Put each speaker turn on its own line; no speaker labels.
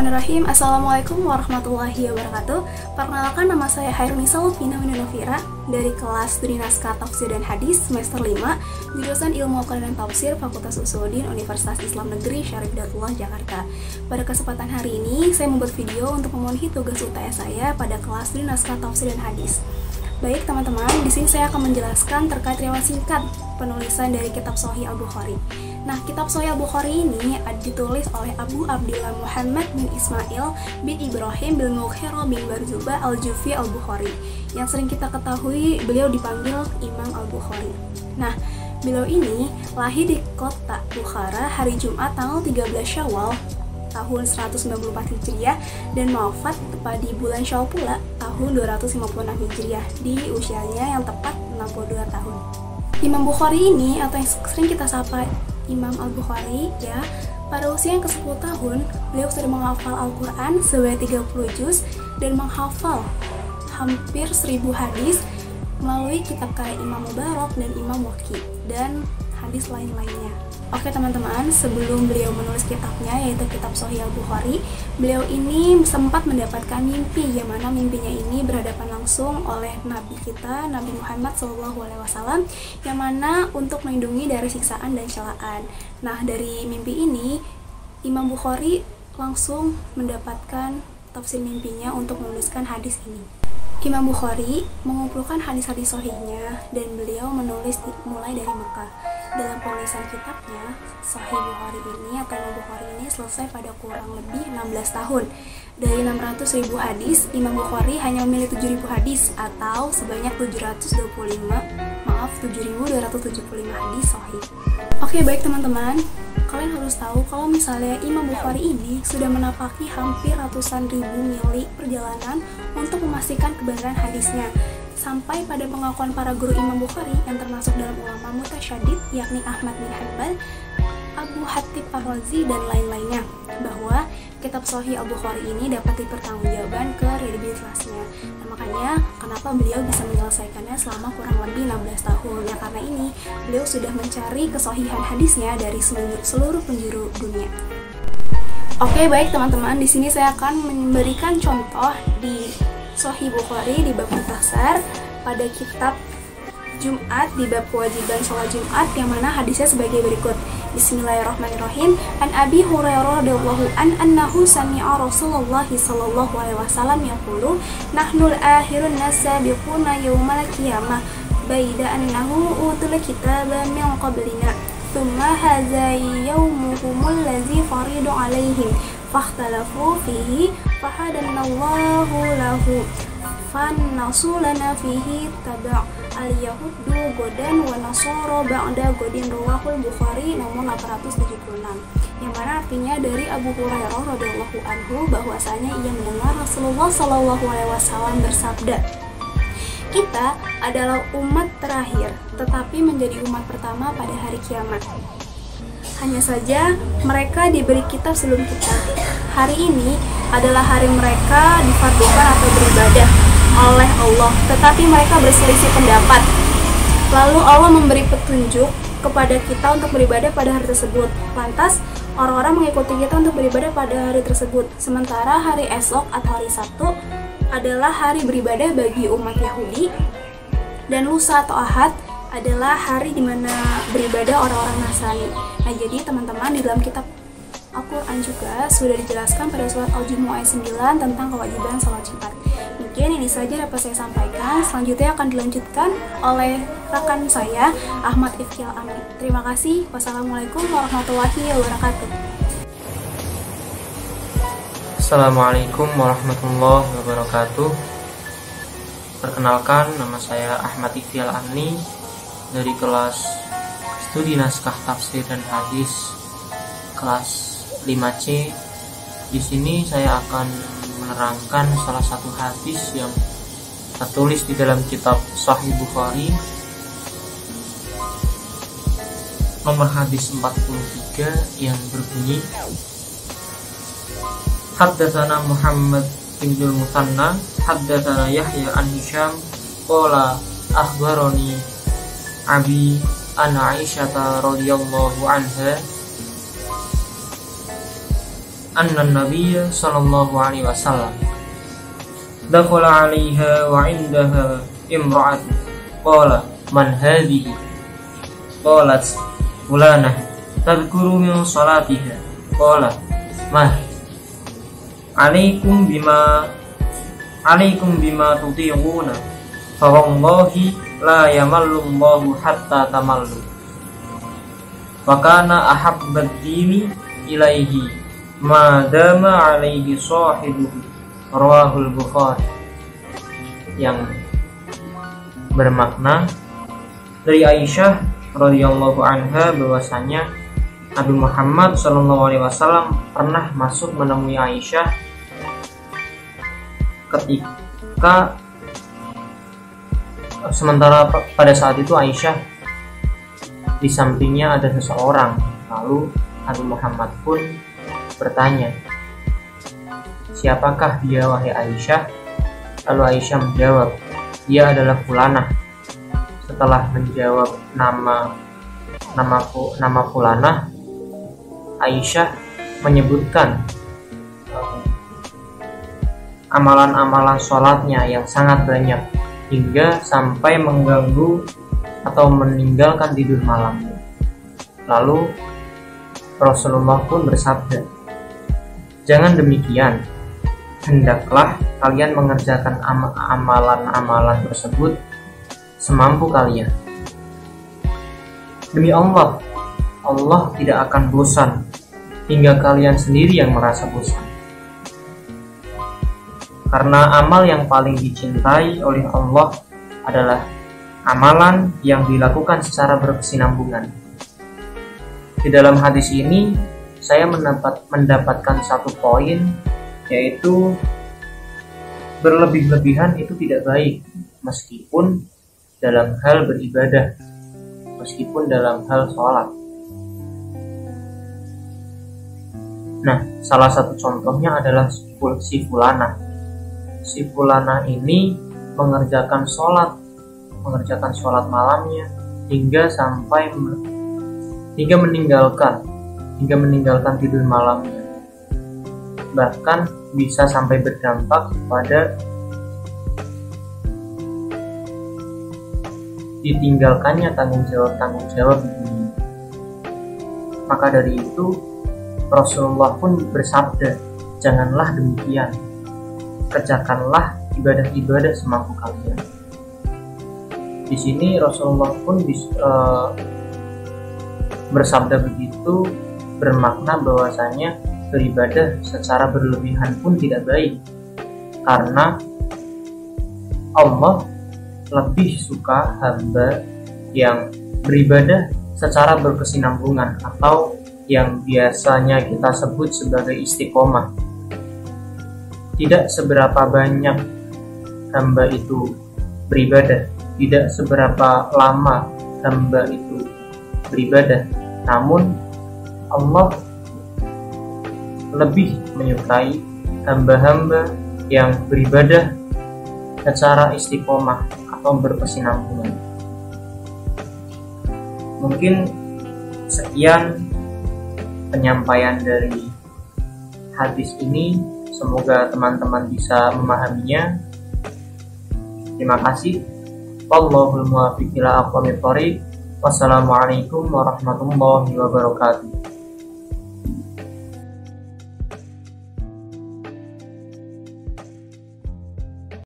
Bismillahirrahmanirrahim. Assalamualaikum warahmatullahi wabarakatuh. Perkenalkan, nama saya Hairunisa Lufina Winonofira dari kelas Studi Naskah Tafsir dan Hadis semester 5, jurusan Ilmu Al-Quran dan Tafsir, Fakultas Usuluddin, Universitas Islam Negeri Syarif Hidayatullah, Jakarta. Pada kesempatan hari ini, saya membuat video untuk memenuhi tugas UTS saya pada kelas Studi Naskah Tafsir dan Hadis. Baik teman-teman, di sini saya akan menjelaskan terkait riwayat singkat penulisan dari kitab Sahih Al-Bukhari. Nah, kitab Sahih Al-Bukhari ini ditulis oleh Abu Abdillah Muhammad bin Ismail bin Ibrahim bin Mughirah bin Barzubah Al-Jufi Al-Bukhari, yang sering kita ketahui beliau dipanggil Imam Al-Bukhari. Nah, beliau ini lahir di kota Bukhara hari Jumat tanggal 13 Syawal tahun 194 Hijriah dan wafat tepat di bulan Syawal pula tahun 256 Hijriah di usianya yang tepat 62 tahun. Imam Bukhari ini, atau yang sering kita sapa Imam Al-Bukhari, ya, pada usia yang ke-10 tahun beliau sudah menghafal Al-Quran sebanyak 30 juz dan menghafal hampir 1000 hadis melalui kitab karya Imam Mubarak dan Imam Waqi dan hadis lain-lainnya. Oke teman-teman, sebelum beliau menulis kitabnya, yaitu kitab Sahih Al-Bukhari, beliau ini sempat mendapatkan mimpi, yang mana mimpinya ini berhadapan langsung oleh Nabi kita, Nabi Muhammad SAW, yang mana untuk melindungi dari siksaan dan celaan. Nah, dari mimpi ini, Imam Bukhari langsung mendapatkan tafsir mimpinya untuk menuliskan hadis ini. Imam Bukhari mengumpulkan hadis-hadis sahihnya dan beliau menulis mulai dari Mekah. Dalam penulisan kitabnya, Sahih Bukhari ini atau Imam Bukhari ini selesai pada kurang lebih 16 tahun. Dari 600.000 hadis, Imam Bukhari hanya memilih 7.000 hadis atau sebanyak 725 hadis sahih. Oke, baik teman-teman, kalian harus tahu kalau misalnya Imam Bukhari ini sudah menapaki hampir ratusan ribu mili perjalanan untuk memastikan kebenaran hadisnya, sampai pada pengakuan para guru Imam Bukhari yang termasuk dalam ulama mutasyadid, yakni Ahmad bin Hanbal, Abu Hatib Ar-Razi, dan lain-lainnya, bahwa kitab Sahih Al-Bukhari ini dapat dipertanggungjawabkan kredibilitasnya. Nah, makanya kenapa beliau bisa menyelesaikannya selama kurang lebih 16 tahun, ya karena ini beliau sudah mencari kesahihan hadisnya dari seluruh penjuru dunia. Oke, baik teman-teman, di sini saya akan memberikan contoh di Sahih Bukhari di bab mukhtasar pada kitab Jumat di bab kewajiban sholat Jumat, yang mana hadisnya sebagai berikut. Bismillahirrahmanirrahim. An Abi Hurairah radhiyallahu anhu sami'a Rasulullah sallallahu alaihi wasallam yaqulu nahnul akhirun nasabiquna yaumal qiyamah baida annahu utul kitaba min qablina thumma hadza yaumuhumul ladzi faridu alaihim fakhtalafu fihi fahadanallahu lahu fannasulana fihi taba' al-yahudu godan wa nasara ba'da godin, rawahul Bukhari nomor 876, yang mana artinya dari Abu Hurairah radhiyallahu anhu bahwasanya ia mendengar Rasulullah sallallahu alaihi wasallam bersabda, kita adalah umat terakhir tetapi menjadi umat pertama pada hari kiamat. Hanya saja mereka diberi kitab sebelum kita. Hari ini adalah hari mereka difardukan atau beribadah oleh Allah, tetapi mereka berselisih pendapat. Lalu Allah memberi petunjuk kepada kita untuk beribadah pada hari tersebut. Lantas orang-orang mengikuti kita untuk beribadah pada hari tersebut. Sementara hari esok atau hari Sabtu adalah hari beribadah bagi umat Yahudi, dan lusa atau Ahad adalah hari dimana beribadah orang-orang Nasrani. Nah, jadi teman-teman, di dalam kitab Al-Quran juga sudah dijelaskan pada surat Al-Jumu'ah ayat 9 tentang kewajiban sholat Jumat. Mungkin ini saja dapat saya sampaikan. Selanjutnya akan dilanjutkan oleh rekan saya, Ahmad Ifkial Amin. Terima kasih. Wassalamualaikum warahmatullahi wabarakatuh.
Assalamualaikum warahmatullahi wabarakatuh. Perkenalkan, nama saya Ahmad Ifkial Amin dari kelas Studi Naskah Tafsir dan Hadis kelas 5C. Di sini saya akan menerangkan salah satu hadis yang tertulis di dalam kitab Sahih Bukhari, nomor hadis 43, yang berbunyi, Haddatsana Muhammad bin Musanna haddatsana Yahya an Hisham qala akhbarani Abi an Aisyah radhiyallahu anha anna an-nabiy sallallahu alaihi wasallam dakhala 'alaiha wa 'indaha imra'atun qala man hadhihi qalat fulanah tadhkuru min salatiha qala ma alaikum bima tuti'una fa wallahi la yamallu Allahu hatta tamallu wa kana ahabbad dini ilaihi ma dama alaihi sahibuhu rawahul Bukhari, yang bermakna dari Aisyah radhiyallahu anha bahwasanya Nabi Muhammad sallallahu alaihi wasallam pernah masuk menemui Aisyah ketika sementara pada saat itu Aisyah di sampingnya ada seseorang. Lalu Nabi Muhammad pun bertanya, siapakah dia wahai Aisyah? Lalu Aisyah menjawab, dia adalah fulanah. Setelah menjawab nama fulanah, Aisyah menyebutkan amalan-amalan sholatnya yang sangat banyak hingga sampai mengganggu atau meninggalkan tidur malamnya. Lalu Rasulullah pun bersabda, jangan demikian, hendaklah kalian mengerjakan amalan-amalan tersebut semampu kalian. Demi Allah, Allah tidak akan bosan hingga kalian sendiri yang merasa bosan. Karena amal yang paling dicintai oleh Allah adalah amalan yang dilakukan secara berkesinambungan. Di dalam hadis ini saya mendapatkan satu poin, yaitu berlebih-lebihan itu tidak baik, meskipun dalam hal beribadah, meskipun dalam hal sholat. Nah, salah satu contohnya adalah si fulanah. Si fulanah ini mengerjakan sholat malamnya hingga meninggalkan tidur malamnya, bahkan bisa sampai berdampak pada ditinggalkannya tanggung jawab di dunia. Maka dari itu Rasulullah pun bersabda, janganlah demikian, kerjakanlah ibadah-ibadah semampu kalian. Di sini Rasulullah pun bersabda begitu bermakna bahwasanya beribadah secara berlebihan pun tidak baik, karena Allah lebih suka hamba yang beribadah secara berkesinambungan atau yang biasanya kita sebut sebagai istiqomah. Tidak seberapa banyak hamba itu beribadah, tidak seberapa lama hamba itu beribadah, namun Allah lebih menyukai hamba-hamba yang beribadah secara istiqomah atau berkesinambungan. Mungkin sekian penyampaian dari hadis ini, semoga teman-teman bisa memahaminya. Terima kasih. Wallahul muwaffiq ila aqwamit thoriq. Wassalamualaikum warahmatullahi wabarakatuh.